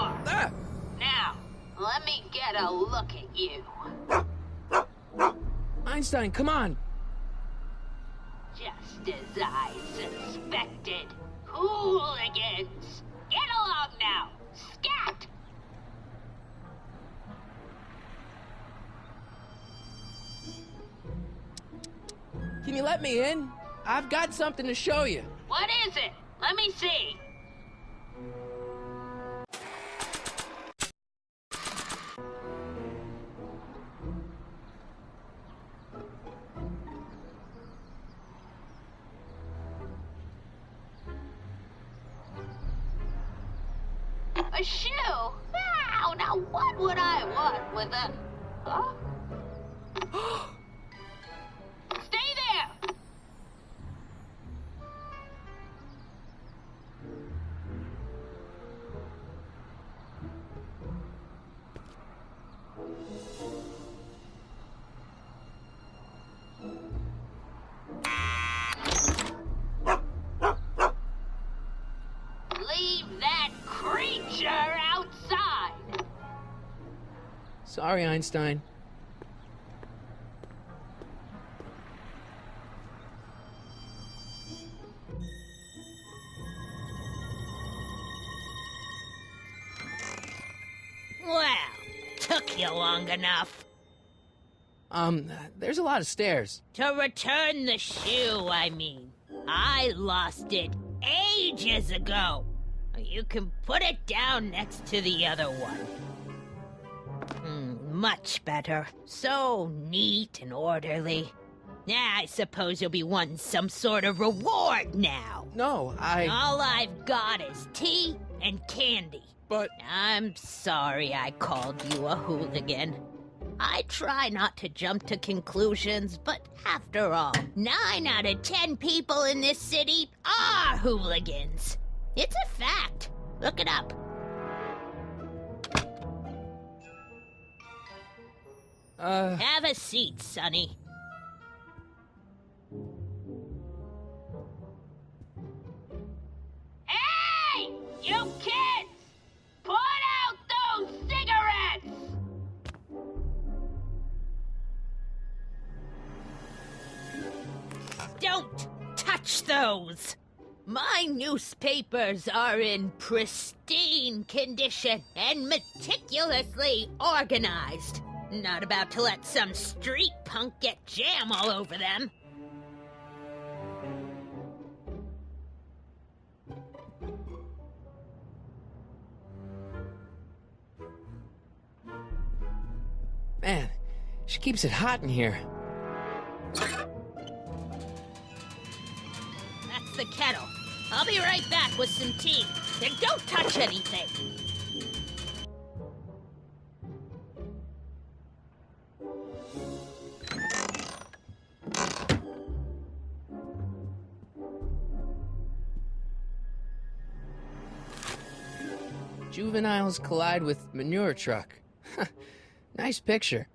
are. Ah! Now, let me get a look at you. Einstein, come on! Just as I suspected. Hooligans! Get along now! Scat! Can you let me in? I've got something to show you. What is it? Let me see. A shoe? Wow, now what would I want with a... Huh? Stay there! Leave that creature outside! Sorry, Einstein. Well, took you long enough. There's a lot of stairs. To return the shoe, I mean. I lost it ages ago. You can put it down next to the other one. Much better. So neat and orderly. I suppose you'll be wanting some sort of reward now. No, All I've got is tea and candy. But... I'm sorry I called you a hooligan. I try not to jump to conclusions, but after all, 9 out of 10 people in this city are hooligans. It's a fact. Look it up. Have a seat, Sonny. Hey! You kids! Put out those cigarettes! Don't touch those! My newspapers are in pristine condition and meticulously organized. Not about to let some street punk get jam all over them. Man, she keeps it hot in here. That's the kettle. I'll be right back with some tea. Then don't touch anything. Juveniles collide with manure truck. Nice picture.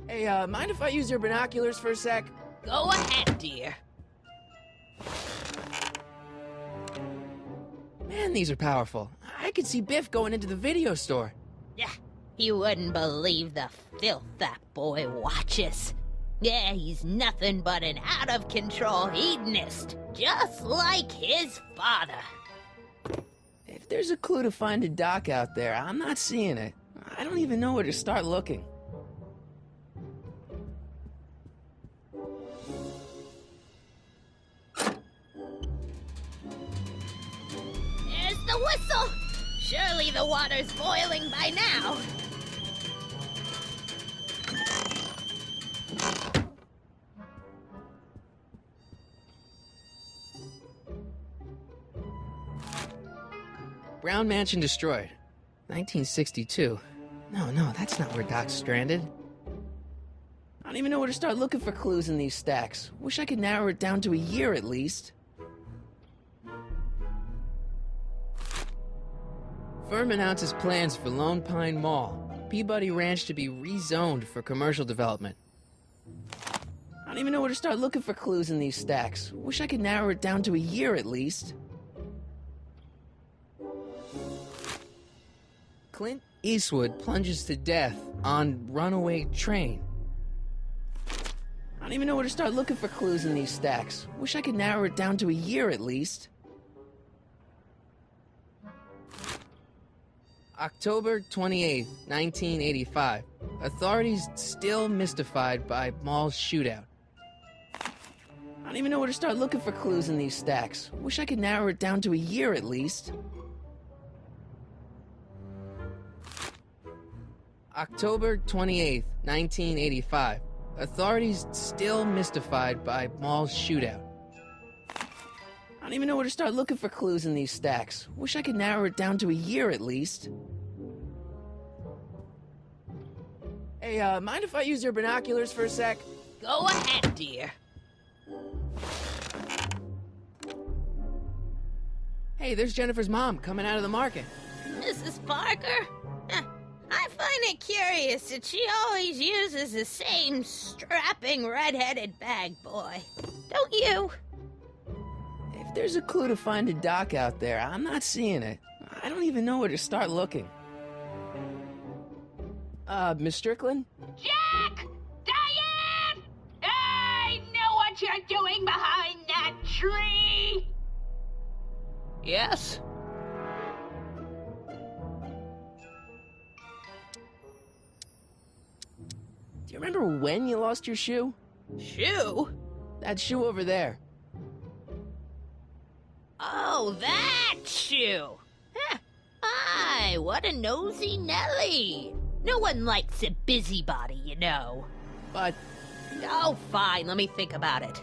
Hey, mind if I use your binoculars for a sec? Go ahead, dear. Man, these are powerful. I could see Biff going into the video store. Yeah, you wouldn't believe the filth that boy watches. Yeah, he's nothing but an out-of-control hedonist, just like his father. If there's a clue to find a dock out there, I'm not seeing it. I don't even know where to start looking. There's the whistle! Surely the water's boiling by now. Brown Mansion destroyed. 1962. No, that's not where Doc's stranded. I don't even know where to start looking for clues in these stacks. Wish I could narrow it down to a year at least. Firm announces plans for Lone Pine Mall. Peabody Ranch to be rezoned for commercial development. I don't even know where to start looking for clues in these stacks. Wish I could narrow it down to a year at least. Clint Eastwood plunges to death on runaway train. I don't even know where to start looking for clues in these stacks. Wish I could narrow it down to a year at least. October 28th, 1985. Authorities still mystified by mall shootout. I don't even know where to start looking for clues in these stacks. Wish I could narrow it down to a year at least. October 28th, 1985. Authorities still mystified by mall shootout. I don't even know where to start looking for clues in these stacks. Wish I could narrow it down to a year at least. Hey, mind if I use your binoculars for a sec? Go ahead, dear. Hey, there's Jennifer's mom coming out of the market. Mrs. Parker? I find it curious that she always uses the same strapping red-headed bag boy. Don't you? If there's a clue to finding Doc out there, I'm not seeing it. I don't even know where to start looking. Miss Strickland? Jack! Diane! I know what you're doing behind that tree! Yes? Do you remember when you lost your shoe? Shoe? That shoe over there. Oh, that shoe! Huh. Aye, what a nosy Nelly! No one likes a busybody, you know. But Oh, fine, let me think about it.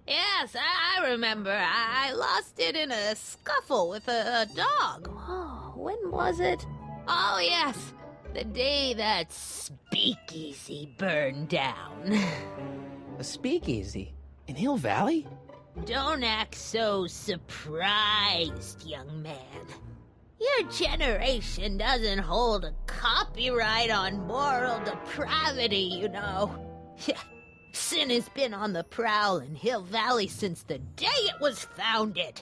Yes, I remember. I lost it in a scuffle with a dog. Oh, when was it? Oh, yes, the day that speakeasy burned down. a speakeasy in Hill Valley? Don't act so surprised, young man. Your generation doesn't hold a copyright on moral depravity, you know. Sin has been on the prowl in Hill Valley since the day it was founded.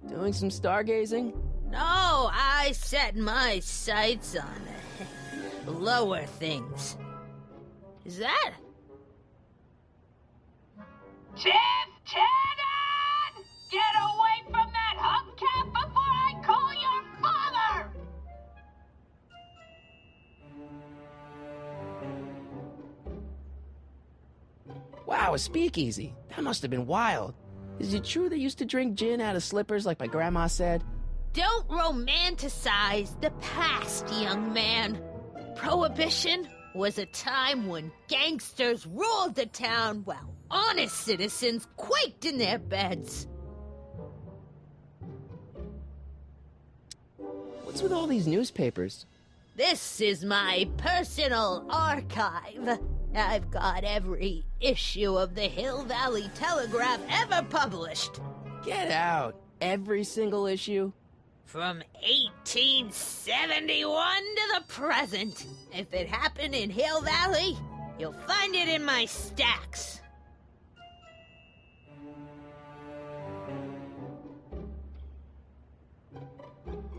Doing some stargazing? No, I set my sights on lower things. Is that? Tiff Tannen! Get away from that hubcap before I call your father! Wow, a speakeasy. That must have been wild. Is it true they used to drink gin out of slippers like my grandma said? Don't romanticize the past, young man. Prohibition was a time when gangsters ruled the town while honest citizens quaked in their beds. What's with all these newspapers? This is my personal archive. I've got every issue of the Hill Valley Telegraph ever published. Get out. Every single issue? From 1871 to the present. If it happened in Hill Valley, you'll find it in my stacks.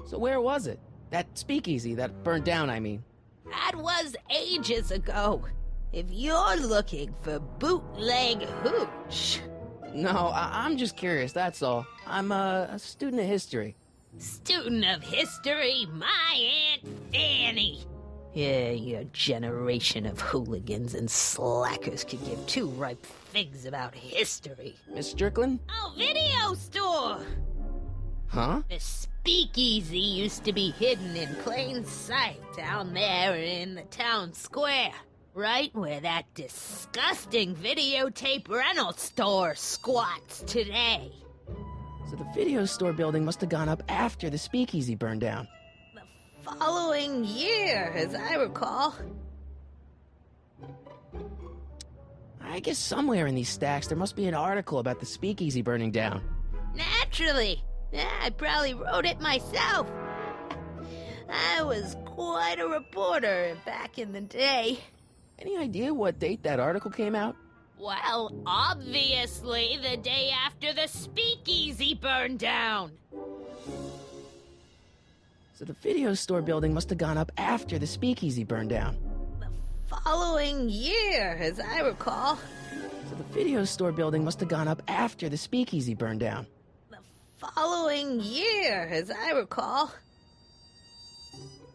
So where was it? That speakeasy that burned down, I mean. That was ages ago. If you're looking for bootleg hooch. No, I'm just curious, that's all. I'm a student of history. Student of history, my Aunt Fanny. Yeah, your generation of hooligans and slackers could give two ripe figs about history. Miss Strickland? Oh, video store! Huh? The speakeasy used to be hidden in plain sight down there in the town square. Right where that disgusting videotape rental store squats today. So the video store building must have gone up after the speakeasy burned down. The following year, as I recall. I guess somewhere in these stacks there must be an article about the speakeasy burning down. Naturally. Yeah, I probably wrote it myself. I was quite a reporter back in the day. Any idea what date that article came out? Well, obviously the day after the speakeasy burned down. So the video store building must have gone up after the speakeasy burned down. The following year, as I recall. So the video store building must have gone up after the speakeasy burned down. The following year, as I recall.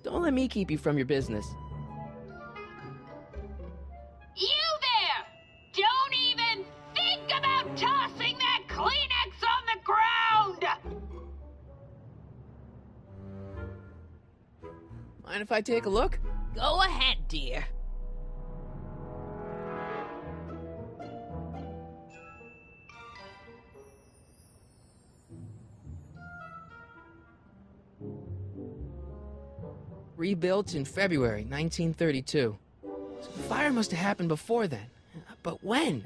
Don't let me keep you from your business. You there! Don't even think about tossing that Kleenex on the ground! Mind if I take a look? Go ahead, dear. Rebuilt in February 1932. So the fire must have happened before then. But when?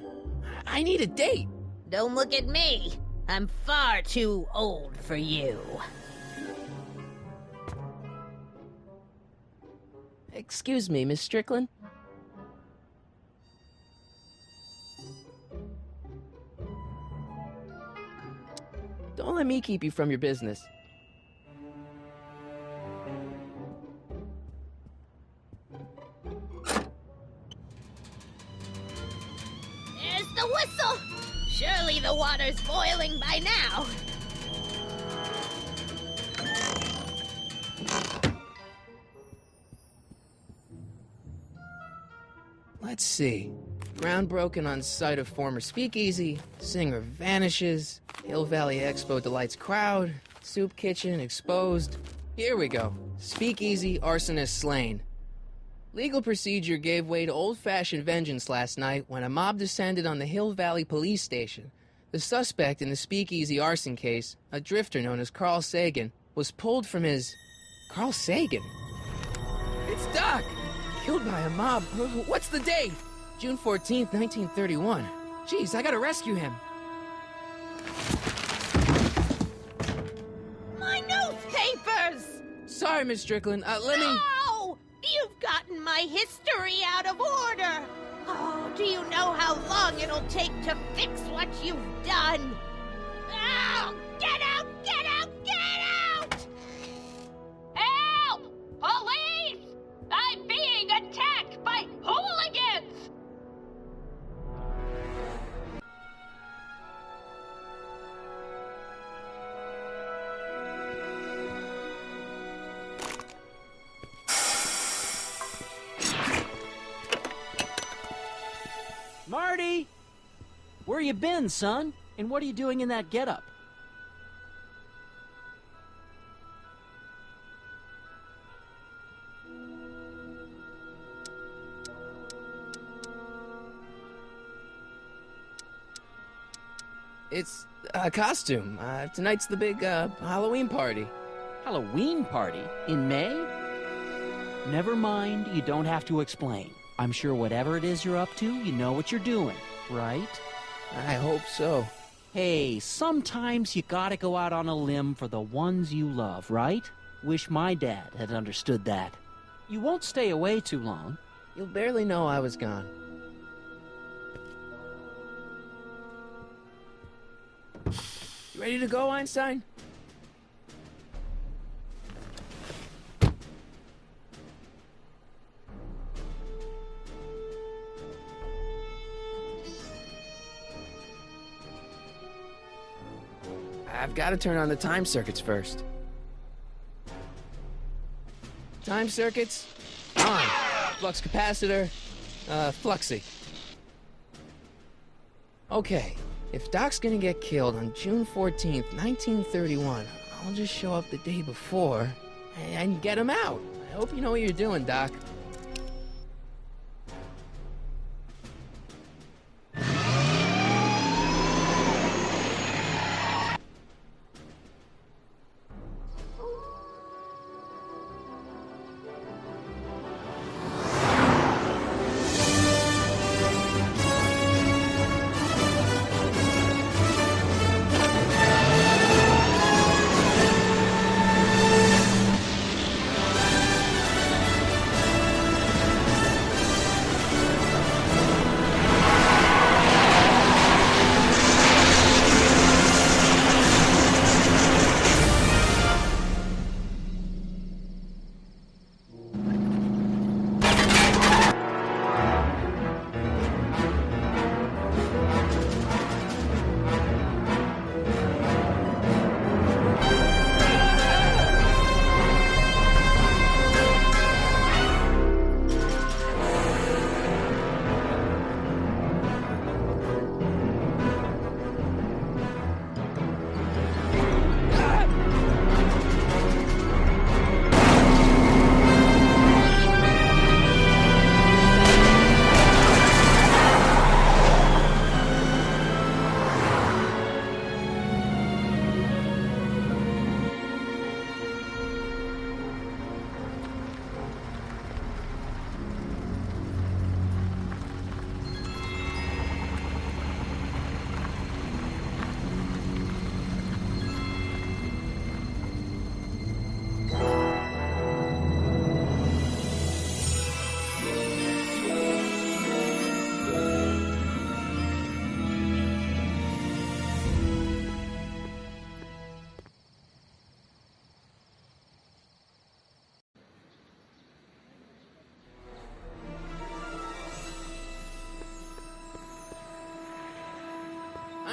I need a date. Don't look at me. I'm far too old for you. Excuse me, Miss Strickland? Don't let me keep you from your business. There's the whistle! Surely the water's boiling by now. Let's see. Ground broken on site of former speakeasy, singer vanishes, Hill Valley Expo delights crowd, soup kitchen exposed. Here we go. Speakeasy arsonist slain. Legal procedure gave way to old-fashioned vengeance last night when a mob descended on the Hill Valley police station. The suspect in the speakeasy arson case, a drifter known as Carl Sagan, was pulled from his... Carl Sagan? It's Doc! Killed by a mob. What's the date? June 14th, 1931. Jeez, I gotta rescue him. My newspapers! Sorry, Miss Strickland. Let me... No! You've gotten my history out of order! Oh, do you know how long it'll take to fix what you've done? Oh, get out! Get out! Get out! Help! Police! I'm being attacked by hooligans! Marty! Where you been, son? And what are you doing in that getup? It's a costume. Tonight's the big, Halloween party. Halloween party? In May? Never mind, you don't have to explain. I'm sure whatever it is you're up to, you know what you're doing, right? I hope so. Hey, sometimes you gotta go out on a limb for the ones you love, right? Wish my dad had understood that. You won't stay away too long. You'll barely know I was gone. You ready to go, Einstein? I've got to turn on the time circuits first. Time circuits, on. Flux capacitor, fluxy. Okay, if Doc's gonna get killed on June 14th, 1931, I'll just show up the day before and get him out. I hope you know what you're doing, Doc.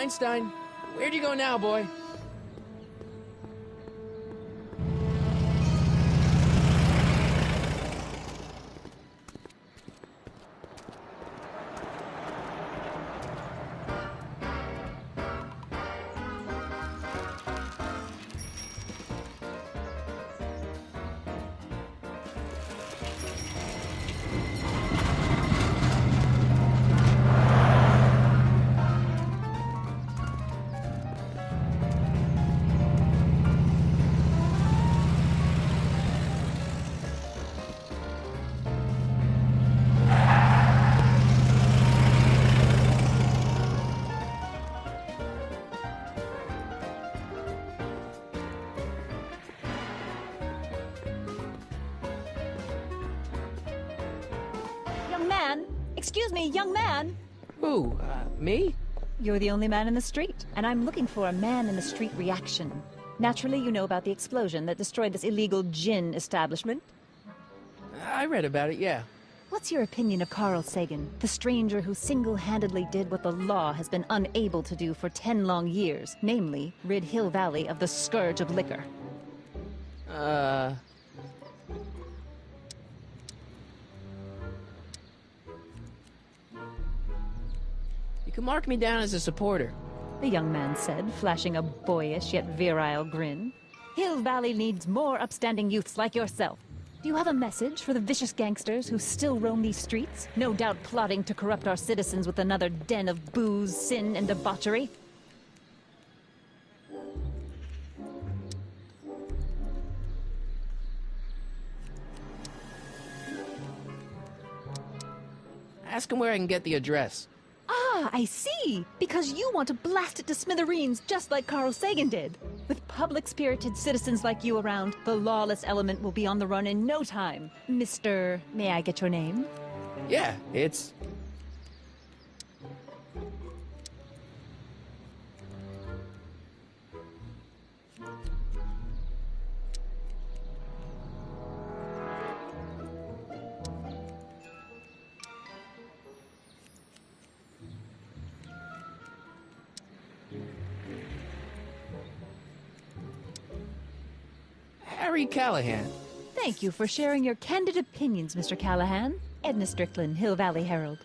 Einstein, where'd you go now, boy? Young man! Excuse me, young man! Who, me? You're the only man in the street, and I'm looking for a man-in-the-street reaction. Naturally, you know about the explosion that destroyed this illegal gin establishment. I read about it, yeah. What's your opinion of Carl Sagan, the stranger who single-handedly did what the law has been unable to do for 10 long years, namely, rid Hill Valley of the scourge of liquor? You can mark me down as a supporter. The young man said, flashing a boyish yet virile grin. Hill Valley needs more upstanding youths like yourself. Do you have a message for the vicious gangsters who still roam these streets, no doubt plotting to corrupt our citizens with another den of booze, sin, and debauchery? Ask him where I can get the address. Ah, I see! Because you want to blast it to smithereens just like Carl Sagan did. With public-spirited citizens like you around, the lawless element will be on the run in no time. Mr. May I get your name? Yeah, it's... Harry Callahan. Thank you for sharing your candid opinions, Mr. Callahan. Edna Strickland, Hill Valley Herald.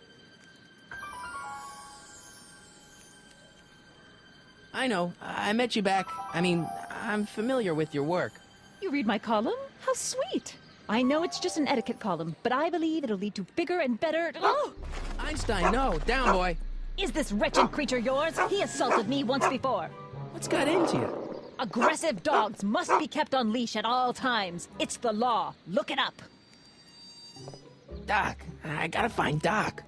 I know. I met you back. I'm familiar with your work. You read my column? How sweet! I know it's just an etiquette column, but I believe it'll lead to bigger and better... Oh! Einstein, no. Down, boy. Is this wretched creature yours? He assaulted me once before. What's got into you? Aggressive dogs must be kept on leash at all times. It's the law. Look it up. Doc. I gotta find Doc.